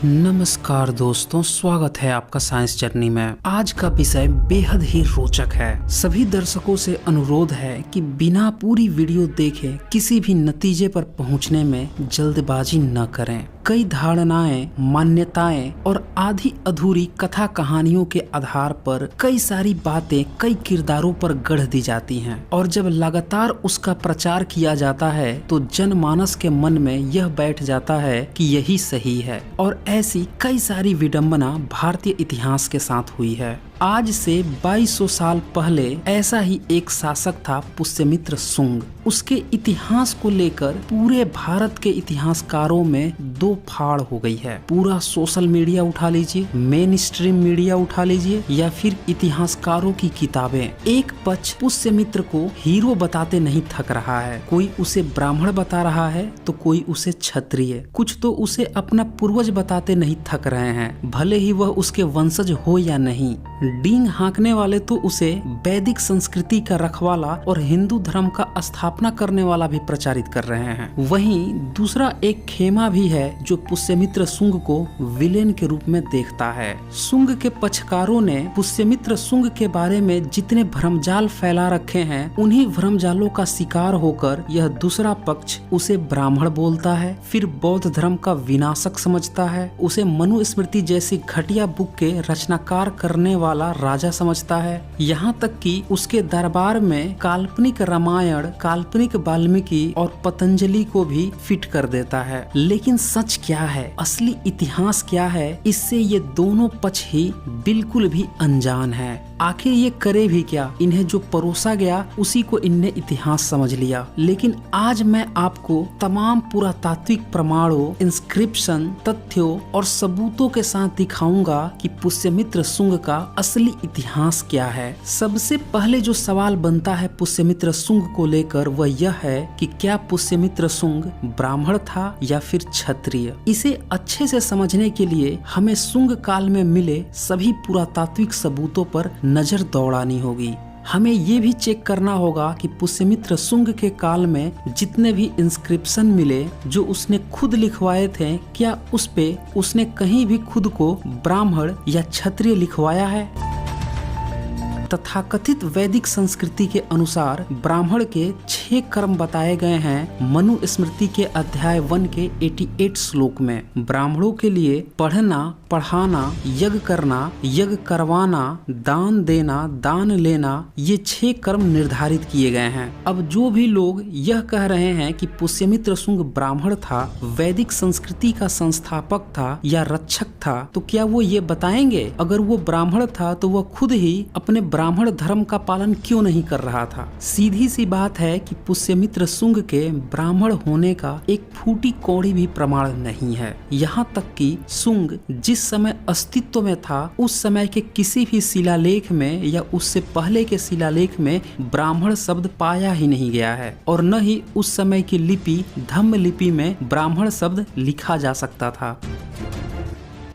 नमस्कार दोस्तों, स्वागत है आपका साइंस जर्नी में। आज का विषय बेहद ही रोचक है। सभी दर्शकों से अनुरोध है कि बिना पूरी वीडियो देखे किसी भी नतीजे पर पहुंचने में जल्दबाजी न करें। कई धारणाएं, मान्यताएं और आधी अधूरी कथा कहानियों के आधार पर कई सारी बातें कई किरदारों पर गढ़ दी जाती हैं और जब लगातार उसका प्रचार किया जाता है तो जनमानस के मन में यह बैठ जाता है कि यही सही है। और ऐसी कई सारी विडंबना भारतीय इतिहास के साथ हुई है। आज से 2200 साल पहले ऐसा ही एक शासक था पुष्यमित्र शुंग। उसके इतिहास को लेकर पूरे भारत के इतिहासकारों में दो फाड़ हो गई है। पूरा सोशल मीडिया उठा लीजिए, मेन स्ट्रीम मीडिया उठा लीजिए या फिर इतिहासकारों की किताबें। एक पक्ष पुष्यमित्र को हीरो बताते नहीं थक रहा है। कोई उसे ब्राह्मण बता रहा है तो कोई उसे क्षत्रिय, कुछ तो उसे अपना पूर्वज बताते नहीं थक रहे हैं, भले ही वह उसके वंशज हो या नहीं। डींग हाँकने वाले तो उसे वैदिक संस्कृति का रखवाला और हिंदू धर्म का स्थापना करने वाला भी प्रचारित कर रहे हैं। वहीं दूसरा एक खेमा भी है जो पुष्यमित्र शुंग को विलेन के रूप में देखता है। शुंग के पक्षकारों ने पुष्यमित्र शुंग के बारे में जितने भ्रमजाल फैला रखे हैं, उन्हीं भ्रमजालों का शिकार होकर यह दूसरा पक्ष उसे ब्राह्मण बोलता है, फिर बौद्ध धर्म का विनाशक समझता है, उसे मनुस्मृति जैसी घटिया बुक के रचनाकार करने वाला राजा समझता है। यहाँ तक कि उसके दरबार में काल्पनिक रामायण, काल्पनिक वाल्मीकि और पतंजलि को भी फिट कर देता है। लेकिन सच क्या है, असली इतिहास क्या है, इससे ये दोनों पक्ष ही बिल्कुल भी अनजान है। आखिर ये करे भी क्या? इन्हें जो परोसा गया उसी को इनने इतिहास समझ लिया। लेकिन आज मैं आपको तमाम पुरातात्विक प्रमाणों, इंस्क्रिप्शन, तथ्यों और सबूतों के साथ दिखाऊंगा कि पुष्यमित्र शुंग का असली इतिहास क्या है। सबसे पहले जो सवाल बनता है पुष्यमित्र शुंग को लेकर वह यह है कि क्या पुष्यमित्र शुंग ब्राह्मण था या फिर क्षत्रिय। इसे अच्छे से समझने के लिए हमें शुंग काल में मिले सभी पुरातात्विक सबूतों पर नजर दौड़ानी होगी। हमें ये भी चेक करना होगा कि पुष्यमित्र शुंग के काल में जितने भी इंस्क्रिप्शन मिले जो उसने खुद लिखवाए थे, क्या उस पे उसने कहीं भी खुद को ब्राह्मण या क्षत्रिय लिखवाया है। तथाकथित वैदिक संस्कृति के अनुसार ब्राह्मण के 6 कर्म बताए गए हैं मनुस्मृति के अध्याय 1 के 88 श्लोक में। ब्राह्मणों के लिए पढ़ना, पढ़ाना, यज्ञ करना, यज्ञ करवाना, दान देना, दान लेना, ये 6 कर्म निर्धारित किए गए हैं। अब जो भी लोग यह कह रहे हैं कि पुष्यमित्र शुंग ब्राह्मण था, वैदिक संस्कृति का संस्थापक था या रक्षक था, तो क्या वो ये बताएंगे अगर वो ब्राह्मण था तो वह खुद ही अपने ब्राह्मण धर्म का पालन क्यों नहीं कर रहा था। सीधी सी बात है कि पुष्यमित्र शुंग के ब्राह्मण होने का एक फूटी कौड़ी भी प्रमाण नहीं है। यहाँ तक कि शुंग जिस समय अस्तित्व में था उस समय के किसी भी शिलालेख में या उससे पहले के शिलालेख में ब्राह्मण शब्द पाया ही नहीं गया है और न ही उस समय की लिपि धम्म लिपि में ब्राह्मण शब्द लिखा जा सकता था।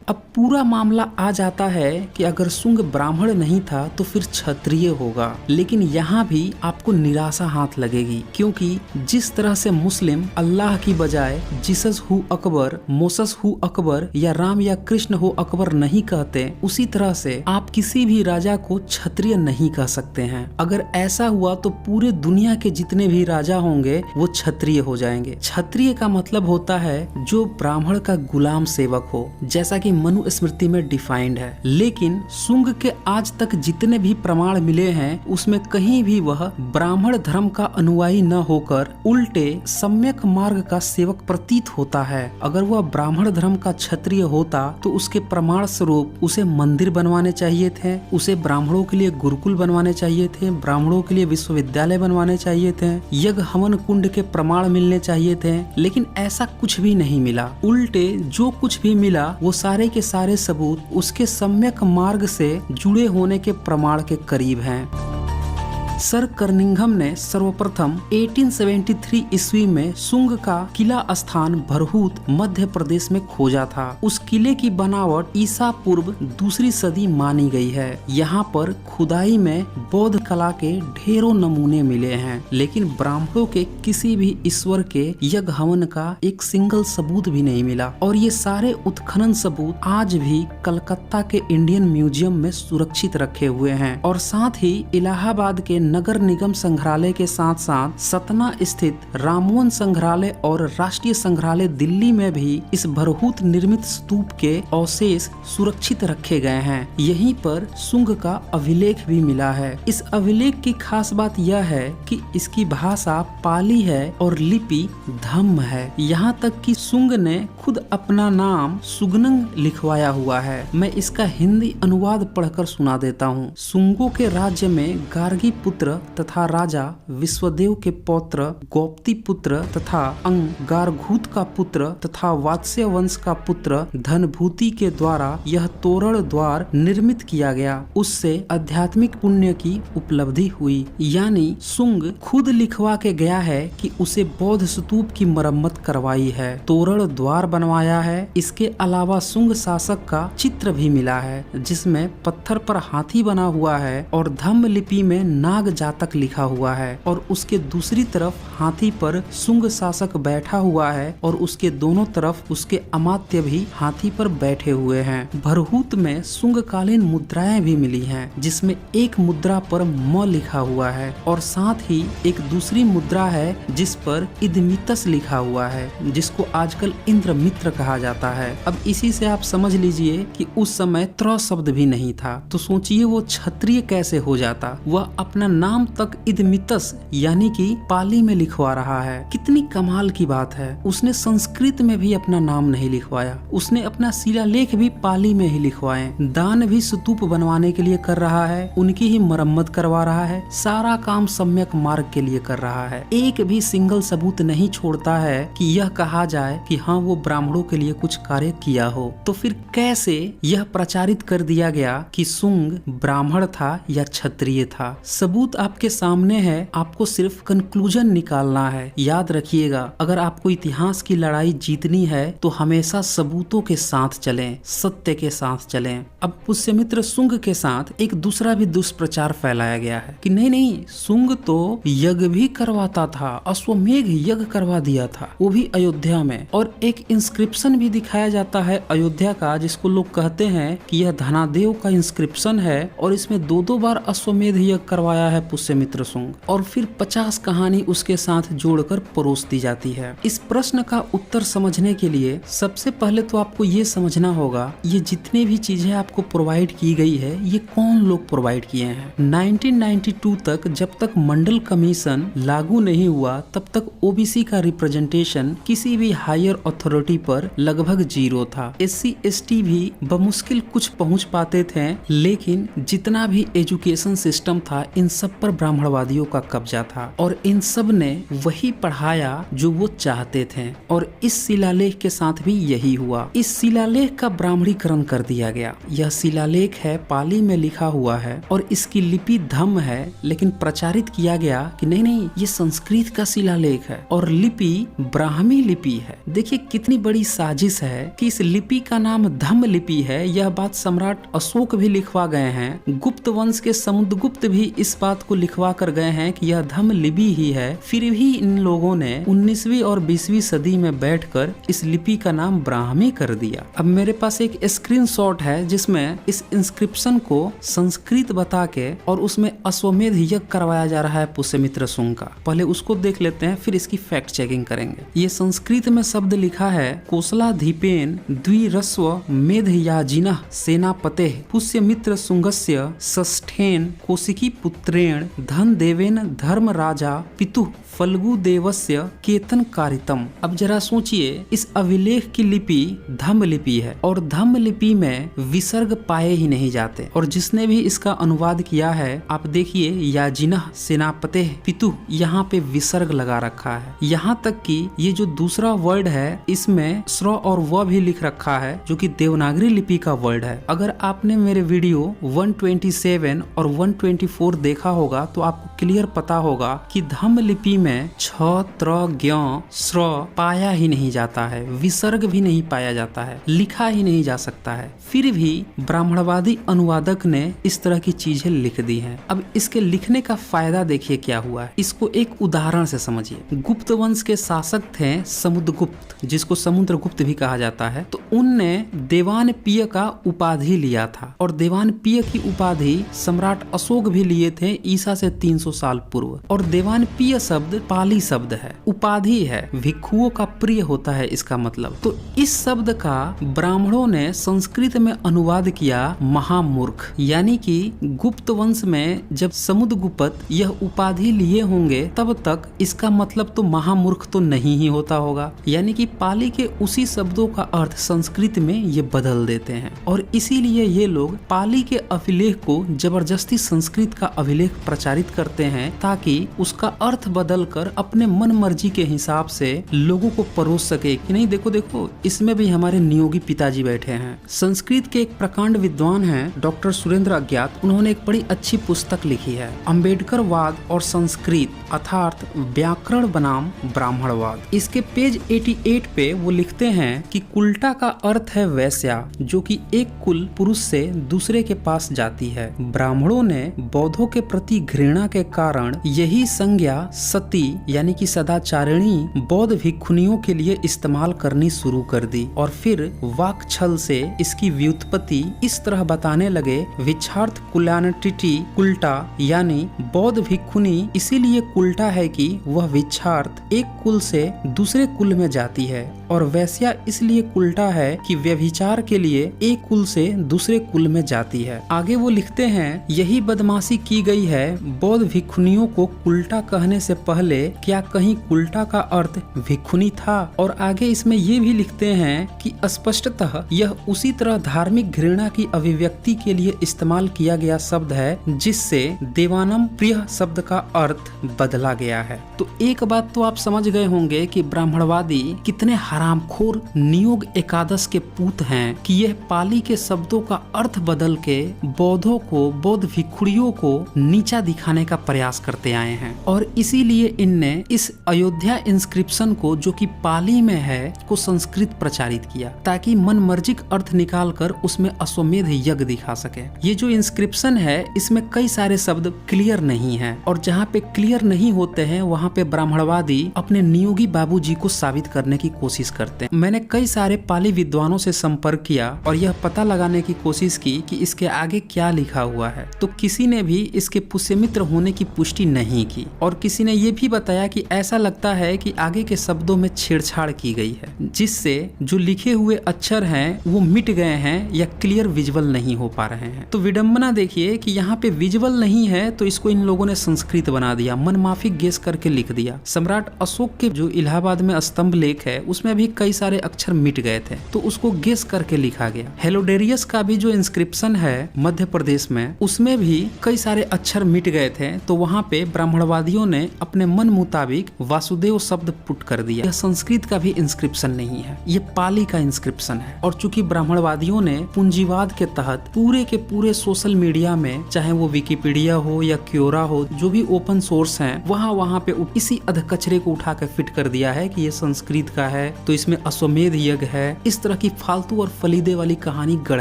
अब पूरा मामला आ जाता है कि अगर शुंग ब्राह्मण नहीं था तो फिर क्षत्रिय होगा। लेकिन यहाँ भी आपको निराशा हाथ लगेगी, क्योंकि जिस तरह से मुस्लिम अल्लाह की बजाय Jesus who Akbar, Moses who Akbar या राम या कृष्ण हो अकबर नहीं कहते, उसी तरह से आप किसी भी राजा को क्षत्रिय नहीं कह सकते हैं। अगर ऐसा हुआ तो पूरे दुनिया के जितने भी राजा होंगे वो क्षत्रिय हो जाएंगे। क्षत्रिय का मतलब होता है जो ब्राह्मण का गुलाम सेवक हो, जैसा कि मनुस्मृति में डिफाइंड है। लेकिन शुंग के आज तक जितने भी प्रमाण मिले हैं उसमें कहीं भी वह ब्राह्मण धर्म का अनुयायी न होकर उल्टे सम्यक मार्ग का सेवक प्रतीत होता है। अगर वह ब्राह्मण धर्म का क्षत्रिय होता तो उसके प्रमाण स्वरूप उसे मंदिर बनवाने चाहिए थे, उसे ब्राह्मणों के लिए गुरुकुल बनवाने चाहिए थे, ब्राह्मणों के लिए विश्वविद्यालय बनवाने चाहिए थे, यज्ञ हवन कुंड के प्रमाण मिलने चाहिए थे। लेकिन ऐसा कुछ भी नहीं मिला। उल्टे जो कुछ भी मिला वो सारे के सारे सबूत उसके सम्यक मार्ग से जुड़े होने के प्रमाण के करीब हैं। सर कर्निंघम ने सर्वप्रथम 1873 ईस्वी में सुंग का किला स्थान भरहूत मध्य प्रदेश में खोजा था। उस किले की बनावट ईसा पूर्व दूसरी सदी मानी गई है। यहाँ पर खुदाई में बौद्ध कला के ढेरों नमूने मिले हैं, लेकिन ब्राह्मणों के किसी भी ईश्वर के यज्ञ हवन का एक सिंगल सबूत भी नहीं मिला। और ये सारे उत्खनन सबूत आज भी कलकत्ता के इंडियन म्यूजियम में सुरक्षित रखे हुए हैं। और साथ ही इलाहाबाद के नगर निगम संग्रहालय के साथ साथ सतना स्थित रामवन संग्रहालय और राष्ट्रीय संग्रहालय दिल्ली में भी इस भरहूत निर्मित स्तूप के अवशेष सुरक्षित रखे गए हैं। यहीं पर सुंग का अभिलेख भी मिला है। इस अभिलेख की खास बात यह है कि इसकी भाषा पाली है और लिपि धम्म है। यहाँ तक कि सुंग ने खुद अपना नाम सुगनंग लिखवाया हुआ है। मैं इसका हिंदी अनुवाद पढ़कर सुना देता हूँ। सुंगों के राज्य में गार्गी पुत्र तथा राजा विश्वदेव के पौत्र गोप्ती पुत्र तथा अंगारघूत का पुत्र तथा वात्स्य वंश का पुत्र धनभूति के द्वारा यह तोरण द्वार निर्मित किया गया। उससे आध्यात्मिक पुण्य की उपलब्धि हुई। यानी सुंग खुद लिखवा के गया है कि उसे बौद्ध स्तूप की मरम्मत करवाई है, तोरण द्वार बनवाया है। इसके अलावा सुंग शासक का चित्र भी मिला है, जिसमें पत्थर पर हाथी बना हुआ है और धम्म लिपि में नाग जातक लिखा हुआ है। और उसके दूसरी तरफ हाथी पर सुंग शासक बैठा हुआ है और उसके दोनों तरफ उसके अमात्य भी हाथी पर बैठे हुए हैं। भरहूत में सुंग कालीन मुद्राएं भी मिली हैं, जिसमें एक मुद्रा पर म लिखा हुआ है और साथ ही एक दूसरी मुद्रा है जिस पर इदमितस लिखा हुआ है, जिसको आजकल इंद्रमित्र कहा जाता है। अब इसी से आप समझ लीजिए कि उस समय त्र शब्द भी नहीं था, तो सोचिए वो क्षत्रिय कैसे हो जाता। वह अपना नाम तक इदमितस यानी कि पाली में लिखवा रहा है। कितनी कमाल की बात है। उसने संस्कृत में भी अपना नाम नहीं लिखवाया, उसने अपना शिलालेख भी पाली में ही लिखवाए। दान भी स्तूप बनवाने के लिए कर रहा है, उनकी ही मरम्मत करवा रहा है, सारा काम सम्यक मार्ग के लिए कर रहा है। एक भी सिंगल सबूत नहीं छोड़ता है कि यह कहा जाए कि हाँ वो ब्राह्मणों के लिए कुछ कार्य किया हो। तो फिर कैसे यह प्रचारित कर दिया गया कि सुंग ब्राह्मण था या क्षत्रिय था? सबूत आपके सामने है, आपको सिर्फ कंक्लूजन निकालना है। याद रखिएगा, अगर आपको इतिहास की लड़ाई जीतनी है तो हमेशा सबूतों के साथ चलें, सत्य के साथ चलें। अब पुष्यमित्र सुंग के साथ एक दूसरा भी दुष्प्रचार फैलाया गया है कि नहीं सुंग तो यज्ञ भी करवाता था, अश्वमेघ यज्ञ करवा दिया था, वो भी अयोध्या में। और एक इंस्क्रिप्शन भी दिखाया जाता है अयोध्या का, जिसको लोग कहते हैं कि यह धनादेव का इंस्क्रिप्शन है और इसमें दो बार अश्वमेध यज्ञ करवाया है पुष्यमित्र सुंग। और फिर 50 कहानी उसके साथ जोड़कर परोस दी जाती है। इस प्रश्न का उत्तर समझने के लिए सबसे पहले तो आपको ये समझना होगा, ये जितनी भी चीजें आपको प्रोवाइड की गई है ये कौन लोग प्रोवाइड किए हैं। 1992 तक जब तक मंडल कमीशन लागू नहीं हुआ तब तक ओबीसी का रिप्रेजेंटेशन किसी भी हायर अथॉरिटी पर लगभग 0 था। SC ST भी बमुश्किल कुछ पहुंच पाते थे, लेकिन जितना भी एजुकेशन सिस्टम था इन सब पर ब्राह्मणवादियों का कब्जा था और इन सब ने वही पढ़ाया जो वो चाहते थे। और इस शिलालेख के साथ भी यही हुआ। इस शिलालेख का ब्राह्मणीकरण कर दिया गया। यह शिलालेख है, पाली में लिखा हुआ है और इसकी लिपि धम्म है, लेकिन प्रचारित किया गया कि नहीं ये संस्कृत का शिलालेख है और लिपि ब्राह्मी लिपि है। देखिए कितनी बड़ी साजिश है कि इस लिपि का नाम धम्म लिपि है। यह बात सम्राट अशोक भी लिखवा गए हैं, गुप्त वंश के समुद्रगुप्त भी इस बात को लिखवा कर गए हैं कि यह धम्म लिपि ही है। फिर भी इन लोगों ने 19वीं और 20वीं सदी में बैठकर इस लिपि का नाम ब्राह्मी कर दिया। अब मेरे पास एक स्क्रीनशॉट है जिसमें इस इंस्क्रिप्शन को संस्कृत बता के और उसमें अश्वमेध यज्ञ करवाया जा रहा है पुष्यमित्र सुंग का। पहले उसको देख लेते हैं, फिर इसकी फैक्ट चेकिंग करेंगे। ये संस्कृत में शब्द लिखा है, कोसलाधिपेन द्विरस्व मेधयाजिनः सेनापते पुष्यमित्र सुंगस्य षष्ठेन कौशिकी पुत्रेण धन देवेन धर्म राजा पितुः फल्गु देवस्य केतन कारितम। अब जरा सोचिए, इस अभिलेख की लिपि धम्म लिपि है और धम्म लिपि में विसर्ग पाए ही नहीं जाते। और जिसने भी इसका अनुवाद किया है, आप देखिए, याजिनः सेनापते पितु, यहाँ पे विसर्ग लगा रखा है। यहाँ तक कि ये जो दूसरा वर्ड है इसमें स्र और व भी लिख रखा है, जो कि देवनागरी लिपि का वर्ड है। अगर आपने मेरे वीडियो 127 और 124 देखा होगा तो आपको क्लियर पता होगा कि धम्म लिपि में छ, त्र, ज्ञ, स्र पाया ही नहीं जाता है, विसर्ग भी नहीं पाया जाता है, लिखा ही नहीं जा सकता है। फिर भी ब्राह्मणवादी अनुवादक ने इस तरह की चीजें लिख दी हैं। अब इसके लिखने का फायदा देखिए क्या हुआ है, इसको एक उदाहरण से समझिए। गुप्त वंश के शासक थे समुद्रगुप्त, जिसको समुद्रगुप्त भी कहा जाता है। तो उनने देवानपिय का उपाधि लिया था और देवानपिय की उपाधि सम्राट अशोक भी लिए थे ईसा से 300 साल पूर्व। और देवानपिय शब्द पाली शब्द है, उपाधि है, भिक्षुओं का प्रिय होता है इसका मतलब। तो इस शब्द का ब्राह्मणों ने संस्कृत में अनुवाद किया महामूर्ख, यानी कि गुप्त वंश में जब समुद्रगुप्त यह उपाधि लिए होंगे तब तक इसका मतलब तो महामूर्ख तो नहीं ही होता होगा। यानी कि पाली के उसी शब्दों का अर्थ संस्कृत में ये बदल देते हैं और इसीलिए ये लोग पाली के अभिलेख को जबरदस्ती संस्कृत का अभिलेख प्रचारित करते हैं, ताकि उसका अर्थ बदलकर अपने मन मर्जी के हिसाब से लोगों को परोस सके कि नहीं देखो देखो, इसमें भी हमारे नियोगी पिताजी बैठे हैं। संस्कृत के एक प्रकांड विद्वान हैं डॉक्टर सुरेंद्र अज्ञात, उन्होंने एक बड़ी अच्छी पुस्तक लिखी है, अम्बेडकरवाद और संस्कृत अर्थात व्याकरण बनाम ब्राह्मणवाद। इसके पेज 88 पे वो लिखते हैं कि कुल्टा का अर्थ है वैश्या, जो कि एक कुल पुरुष से दूसरे के पास जाती है। ब्राह्मणों ने बौद्धों के प्रति घृणा के कारण यही संज्ञा सती यानी कि सदाचारिणी बौद्ध भिक्षुनियों के लिए इस्तेमाल करनी शुरू कर दी और फिर वाक छल से इसकी व्युत्पत्ति इस तरह बताने लगे, विच्छार्थ कुल्यानटिटी कुल्टा, यानी बौद्ध भिक्षुनी इसीलिए कुल्टा है कि वह विच्छार्थ एक कुल से दूसरे कुल में जाती है और वैश्या इसलिए कुल्टा है कि व्यभिचार के लिए एक कुल से दूसरे कुल में जाती है। आगे वो लिखते हैं, यही बदमाशी की गई है बौद्ध भिक्षुनियों को कुल्टा कहने से पहले क्या कहीं कुल्टा का अर्थ भिक्षुनी था। और आगे इसमें ये भी लिखते हैं कि स्पष्टतः यह उसी तरह धार्मिक घृणा की अभिव्यक्ति के लिए इस्तेमाल किया गया शब्द है जिससे देवानम प्रिय शब्द का अर्थ बदला गया है। तो एक बात तो आप समझ गए होंगे कि ब्राह्मणवादी कितने हरामखोर नियोग एकादश के पूत हैं कि यह पाली के शब्दों का अर्थ बदल के बौद्धों को, बौद्ध भिक्षुणियों को नीचा दिखाने का प्रयास करते आए हैं। और इसीलिए इनने इस अयोध्या इंस्क्रिप्शन को, जो कि पाली में है, को संस्कृत प्रचारित किया ताकि मनमर्जिक अर्थ निकालकर उसमें अश्वमेध यज्ञ दिखा सके। ये जो इंस्क्रिप्शन है इसमें कई सारे शब्द क्लियर नहीं है और जहाँ पे क्लियर नहीं होते हैं वहाँ पे ब्राह्मणवादी अपने नियोगी बाबूजी को साबित करने की कोशिश करते हैं। मैंने कई सारे पाली विद्वानों से संपर्क किया और यह पता लगाने की कोशिश की कि इसके आगे क्या लिखा हुआ है, तो किसी ने भी इसके पुष्यमित्र होने की पुष्टि नहीं की और किसी ने ये भी बताया कि ऐसा लगता है कि आगे के शब्दों में छेड़छाड़ की गई है, जिससे जो लिखे हुए अक्षर हैं वो मिट गए हैं या क्लियर विजुअल नहीं हो पा रहे हैं। तो विडंबना देखिए कि यहाँ पे विजुअल नहीं है तो इसको इन लोगों ने संस्कृत बना दिया, मनमाफिक गेस करके लिख दिया। सम्राट अशोक के जो इलाहाबाद में स्तंभ लेख है उसमें भी कई सारे अक्षर मिट गए थे तो उसको गेस करके लिखा गया। हेलोडेरियस का भी जो इंस्क्रिप्शन है मध्य प्रदेश में, उसमें भी कई सारे अक्षर मिट गए थे तो वहाँ पे ब्राह्मणवादियों ने अपने मन मुताबिक वासुदेव शब्द पुट कर दिया। यह संस्कृत का भी इंस्क्रिप्शन नहीं है, ये पाली का इंस्क्रिप्शन है। और चूंकि ब्राह्मणवादियों ने पूंजीवाद के तहत पूरे के पूरे सोशल मीडिया में, चाहे वो विकिपीडिया हो या क्योरा हो, जो भी ओपन सोर्स हैं, वहाँ पे इसी अधकचरे को उठा कर फिट कर दिया है कि ये संस्कृत का है तो इसमें अश्वमेध यज्ञ है। इस तरह की फालतू और फलीदे वाली कहानी गढ़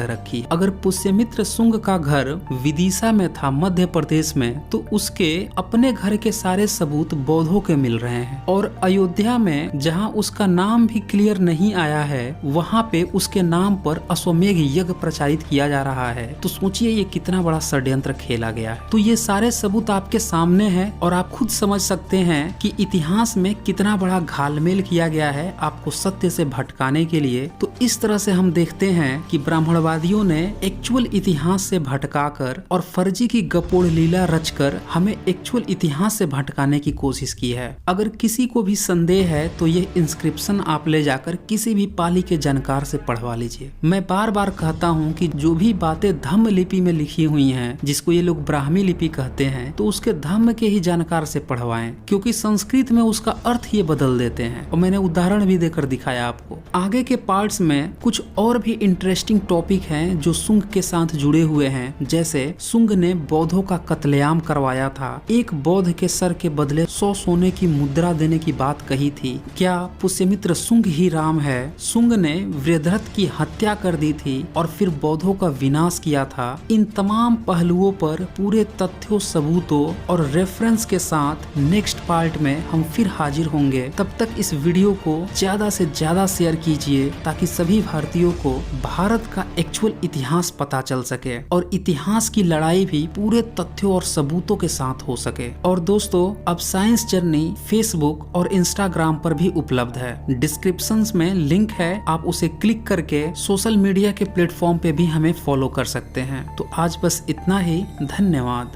रखी। अगर पुष्यमित्र शुंग का घर विदिशा में था मध्य प्रदेश में, तो उसके अपने घर के सारे सबूत बौद्धों के मिल रहे हैं और अयोध्या में जहां उसका नाम भी क्लियर नहीं आया है वहां पे उसके नाम पर अश्वमेध यज्ञ प्रचारित किया जा रहा है। तो सोचिए ये कितना बड़ा षड्यंत्र खेला गया है। तो ये सारे सबूत आपके सामने हैं और आप खुद समझ सकते हैं कि इतिहास में कितना बड़ा घालमेल किया गया है। आपको सत्य से भटकाने के लिए। तो इस तरह से हम देखते हैं कि ब्राह्मणवादियों ने एक्चुअल इतिहास से भटकाकर और फर्जी की गपोड़ लीला रचकर हमें एक्चुअल इतिहास से भटकाने की कोशिश की है। अगर किसी को भी संदेह है तो ये इंस्क्रिप्शन आप ले जाकर किसी भी पाली के जानकार से पढ़वा लीजिए। मैं बार बार कहता हूँ कि जो भी बातें धम्म लिपि में लिखी हुई हैं, जिसको ये लोग ब्राह्मी लिपि कहते हैं, तो उसके धम्म के ही जानकार से पढ़वाएं, क्योंकि संस्कृत में उसका अर्थ ये बदल देते हैं। और मैंने उदाहरण भी देकर दिखाया आपको। आगे के पार्ट्स में कुछ और भी इंटरेस्टिंग टॉपिक हैं जो सुंग के साथ जुड़े हुए हैं। जैसे सुंग ने बौद्धों का कत्लेआम करवाया था, एक बौद्ध के सर के बदले 100 सोने की मुद्रा देने की बात कही थी। क्या पुष्यमित्र सुंग ही राम है? सुंग ने वृद्धरथ की हत्या कर दी थी और फिर बौद्धों का विनाश किया था। इन तमाम पहलुओं पर पूरे तथ्यों, सबूतों और रेफरेंस के साथ नेक्स्ट पार्ट में हम फिर हाजिर होंगे। तब तक इस वीडियो को ज्यादा से ज्यादा शेयर कीजिए ताकि सभी भारतीयों को भारत का एक्चुअल इतिहास पता चल सके और इतिहास की लड़ाई भी पूरे तथ्यों और सबूतों के साथ हो सके। और दोस्तों, अब साइंस जर्नी फेसबुक और इंस्टाग्राम पर भी उपलब्ध है। डिस्क्रिप्शन में लिंक है, आप उसे क्लिक करके सोशल मीडिया के प्लेटफॉर्म पे भी हमें फॉलो कर सकते हैं। तो आज बस इतना ही। धन्यवाद।